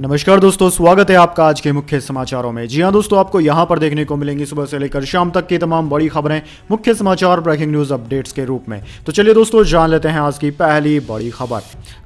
नमस्कार दोस्तों, स्वागत है आपका आज के मुख्य समाचारों में। जी हां दोस्तों, आपको यहां पर देखने को मिलेंगी सुबह से लेकर शाम तक की तमाम बड़ी खबरें मुख्य समाचार ब्रेकिंग न्यूज अपडेट्स के रूप में। तो चलिए दोस्तों, जान लेते हैं आज की पहली बड़ी खबर।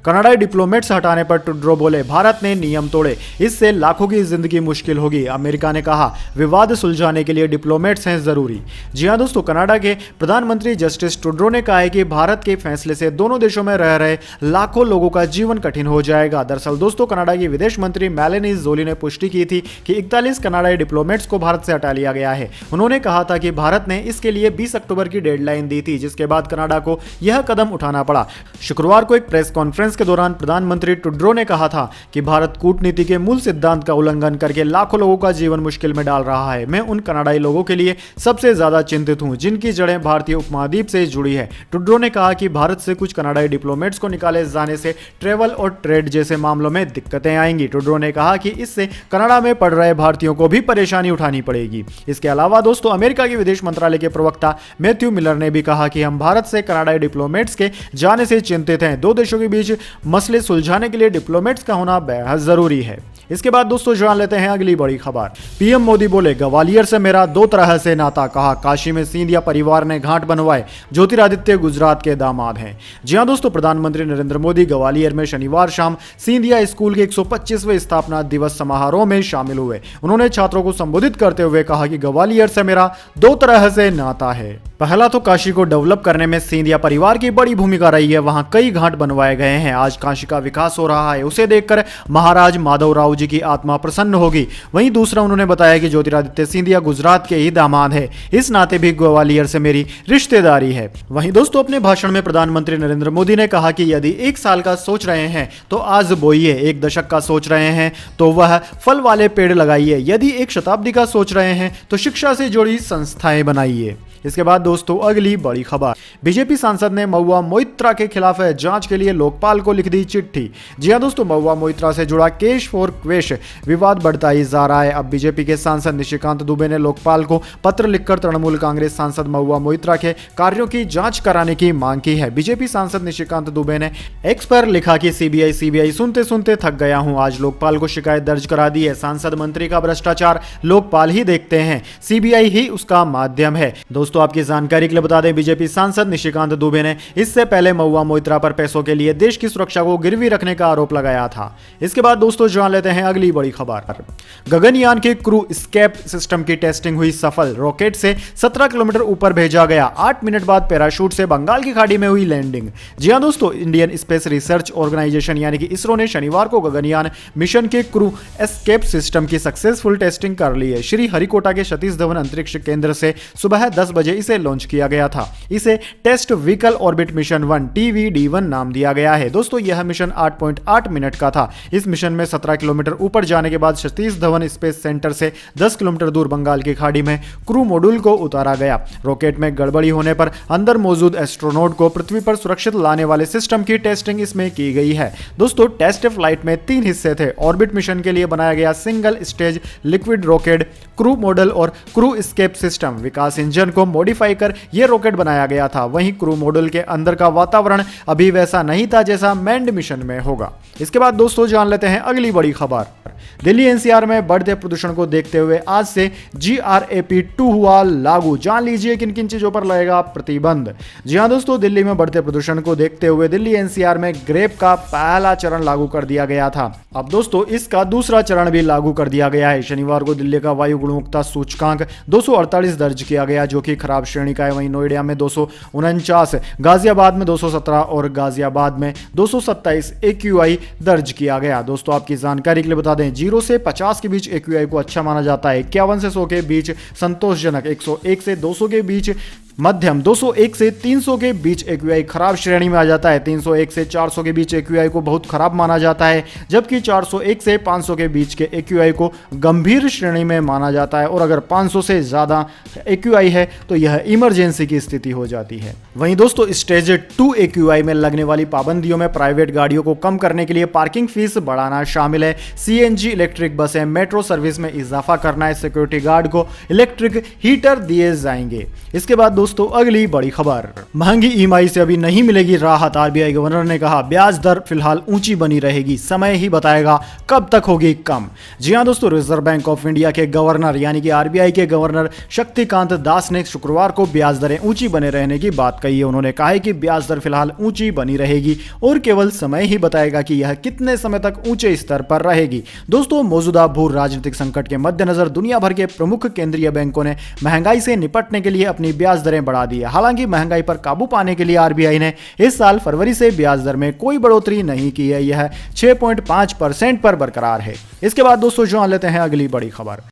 कनाडाई डिप्लोमेट्स हटाने पर ट्रूडो बोले, भारत ने नियम तोड़े, इससे लाखों की जिंदगी मुश्किल होगी। अमेरिका ने कहा, विवाद सुलझाने के लिए डिप्लोमेट्स हैं जरूरी। जी हां दोस्तों, कनाडा के प्रधानमंत्री जस्टिस ट्रूडो ने कहा है कि भारत के फैसले से दोनों देशों में रह रहे लाखों लोगों का जीवन कठिन हो जाएगा। दरअसल दोस्तों, कनाडा की विदेश मंत्री मेलानी जोली ने पुष्टि की थी कि 41 कनाडाई डिप्लोमेट्स को भारत से हटा लिया गया है। उन्होंने कहा था कि भारत ने इसके लिए 20 अक्टूबर की डेडलाइन दी थी, जिसके बाद कनाडा को यह कदम उठाना पड़ा। शुक्रवार को एक प्रेस कॉन्फ्रेंस के दौरान प्रधानमंत्री ट्रूडो ने कहा था कि भारत कूटनीति के मूल सिद्धांत का उल्लंघन करके लाखों लोगों का जीवन मुश्किल में डाल रहा है। मैं उन कनाडाई लोगों के लिए सबसे ज्यादा चिंतित हूं जिनकी जड़ें भारतीय उपमहाद्वीप से जुड़ी है। ट्रूडो ने कहा कि भारत से कुछ कनाडाई डिप्लोमेट्स को निकाले जाने से ट्रेवल और ट्रेड जैसे मामलों में दिक्कतें आएंगी। ट्रूडो ने कहा कि इससे कनाडा में पढ़ रहे भारतीयों को भी परेशानी उठानी पड़ेगी। इसके अलावा दोस्तों, अमेरिका के विदेश मंत्रालय के प्रवक्ता मैथ्यू मिलर ने भी कहा कि हम भारत से कनाडाई डिप्लोमेट्स के जाने से चिंतित हैं। दो देशों के बीच मसले सुलझाने के लिए डिप्लोमेट्स का होना बेहद जरूरी है। इसके बाद दोस्तों, जान लेते हैं अगली बड़ी खबर। पीएम मोदी बोले, ग्वालियर से मेरा दो तरह से नाता। कहा, काशी में सिंधिया परिवार ने घाट बनवाए, ज्योतिरादित्य गुजरात के दामाद हैं। जी हां दोस्तों, प्रधानमंत्री नरेंद्र मोदी ग्वालियर में शनिवार शाम सिंधिया स्कूल के 125वें स्थापना दिवस समारोह में शामिल हुए। उन्होंने छात्रों को संबोधित करते हुए कहा कि ग्वालियर से मेरा दो तरह से नाता है। पहला तो काशी को डेवलप करने में सिंधिया परिवार की बड़ी भूमिका रही है। वहां कई घाट बनवाए गए हैं। आज काशी का विकास हो रहा है, उसे देखकर महाराज माधवराव जी की आत्मा प्रसन्न होगी। वहीं दूसरा, उन्होंने बताया कि ज्योतिरादित्य सिंधिया गुजरात के ही दामाद है, इस नाते भी ग्वालियर से मेरी रिश्तेदारी है। वहीं दोस्तों, अपने भाषण में प्रधानमंत्री नरेंद्र मोदी ने कहा कि यदि 1 साल का सोच रहे हैं तो आज बोइए, 1 दशक का सोच रहे हैं तो वह फल वाले पेड़ लगाइए, यदि 1 शताब्दी का सोच रहे हैं तो शिक्षा से जुड़ी संस्थाएं बनाइए। इसके बाद दोस्तों, अगली बड़ी खबर। बीजेपी सांसद ने महुआ मोइत्रा के खिलाफ जांच के लिए लोकपाल को लिख दी चिट्ठी। जी हां दोस्तों, महुआ मोइत्रा से जुड़ा केश फॉर क्वेश विवाद बढ़ता ही जा रहा है। अब बीजेपी के सांसद निशिकांत दुबे ने लोकपाल को पत्र लिखकर तृणमूल कांग्रेस सांसद महुआ मोइत्रा के कार्यों की जांच कराने की मांग की है। बीजेपी सांसद निशिकांत दुबे ने एक्स पर लिखा कि सीबीआई सुनते सुनते थक गया हूं, आज लोकपाल को शिकायत दर्ज करा दी है। सांसद मंत्री का भ्रष्टाचार लोकपाल ही देखते हैं, सीबीआई ही उसका माध्यम है। दोस्तों, आपकी जानकारी के लिए बता दें, बीजेपी सांसद निशिकांत दुबे ने इससे पहले महुआ मोइत्रा पर पैसों के लिए देश की सुरक्षा को गिरवी रखने का आरोप लगाया था। इसके बाद दोस्तों, जान लेते हैं अगली बड़ी खबर। गगनयान के क्रू एस्केप सिस्टम की टेस्टिंग हुई सफल। रॉकेट से 17 किलोमीटर ऊपर भेजा गया। 8 मिनट बाद पैराशूट से बंगाल की खाड़ी में हुई लैंडिंग। जी हां दोस्तों, इंडियन स्पेस रिसर्च ऑर्गेनाइजेशन यानी कि इसरो ने शनिवार को गगनयान मिशन के क्रू एस्केप सिस्टम की सक्सेसफुल टेस्टिंग कर ली है। श्री हरिकोटा के सतीश धवन अंतरिक्ष केंद्र से सुबह 10 बजे इसे लॉन्च किया गया था। इसे test vehicle orbit mission 1 TVD-1 नाम दिया गया है। दोस्तों, यह मिशन 8.8 मिनट का था। इस मिशन में 17 किलोमीटर ऊपर जाने के बाद सतीश धवन स्पेस सेंटर से 10 किलोमीटर दूर बंगाल की खाड़ी में क्रू मॉड्यूल को उतारा गया। रॉकेट में गड़बड़ी होने पर अंदर मौजूद एस्ट्रोनॉट को पृथ्वी पर सुरक्षित लाने वाले सिस्टम की टेस्टिंग इसमें की गई है। दोस्तों, टेस्ट फ्लाइट में 3 हिस्से थे। ऑर्बिट मिशन के लिए बनाया गया single stage liquid rocket, crew model और क्रू एस्केप सिस्टम। विकास इंजन को मॉडिफाई कर यह रॉकेट बनाया गया था। वहीं क्रू मॉडल के अंदर का वातावरण अभी वैसा नहीं था जैसा मैंड मिशन में होगा। इसके बाद दोस्तों, जान लेते हैं अगली बड़ी खबर। दिल्ली एनसीआर में बढ़ते प्रदूषण को देखते हुए आज से GRAP-2 हुआ लागू। जान लीजिए किन किन चीजों पर लगेगा प्रतिबंध। जी हां दोस्तों, दिल्ली में बढ़ते प्रदूषण को देखते हुए दिल्ली एनसीआर में ग्रेप का पहला चरण लागू कर दिया गया था। अब दोस्तों, इसका दूसरा चरण भी लागू कर दिया गया है। शनिवार को दिल्ली का वायु गुणवत्ता सूचकांक 248 दर्ज किया गया, जो कि खराब श्रेणी का है। वहीं नोएडा में 249, गाजियाबाद में 217 और गाजियाबाद में 227 AQI दर्ज किया गया। दोस्तों, आपकी जानकारी के लिए बता दें, 0 से 50 के बीच AQI को अच्छा माना जाता है, 51 से 100 के बीच संतोषजनक, 101 से 200 के बीच मध्यम, 201 से 300 के बीच AQI खराब श्रेणी में आ जाता है। 301 से 400 के बीच AQI को बहुत खराब माना जाता है, जबकि 401 से 500 के बीच के AQI को गंभीर श्रेणी में माना जाता है। और अगर 500 से ज़्यादा AQI है तो यह इमरजेंसी की स्थिति हो जाती है। वहीं दोस्तों, स्टेज 2 AQI में लगने वाली पाबंदियों में प्राइवेट गाड़ियों को कम करने के लिए पार्किंग फीस बढ़ाना शामिल है। CNG इलेक्ट्रिक बसें, मेट्रो सर्विस में इजाफा करना है। सिक्योरिटी गार्ड को इलेक्ट्रिक हीटर दिए जाएंगे। इसके बाद दोस्तों अगली बड़ी खबर, महंगी ईएमआई से अभी नहीं मिलेगी राहत। आरबीआई गवर्नर ने कहा ब्याज दर फिलहाल ऊंची बनी रहेगी, समय ही बताएगा कब तक होगी कम। जी हां दोस्तों, रिजर्व बैंक ऑफ इंडिया के गवर्नर यानी कि आरबीआई के गवर्नर शक्तिकांत दास ने शुक्रवार को ब्याज दरें ऊंची बने रहने की बात कही है। उन्होंने कहा है कि ब्याज दर फिलहाल ऊंची बनी रहेगी और केवल समय ही बताएगा कि यह कितने समय तक ऊंचे स्तर पर रहेगी। दोस्तों, मौजूदा भू राजनीतिक संकट के मद्देनजर दुनिया भर के प्रमुख केंद्रीय बैंकों ने महंगाई से निपटने के लिए अपनी ब्याज दरें बढ़ा दी है। हालांकि महंगाई पर काबू पाने के लिए आरबीआई ने इस साल फरवरी से ब्याज दर में कोई बढ़ोतरी नहीं की है। यह 6.5% पर बरकरार है। इसके बाद दोस्तों जान लेते हैं अगली बड़ी खबर।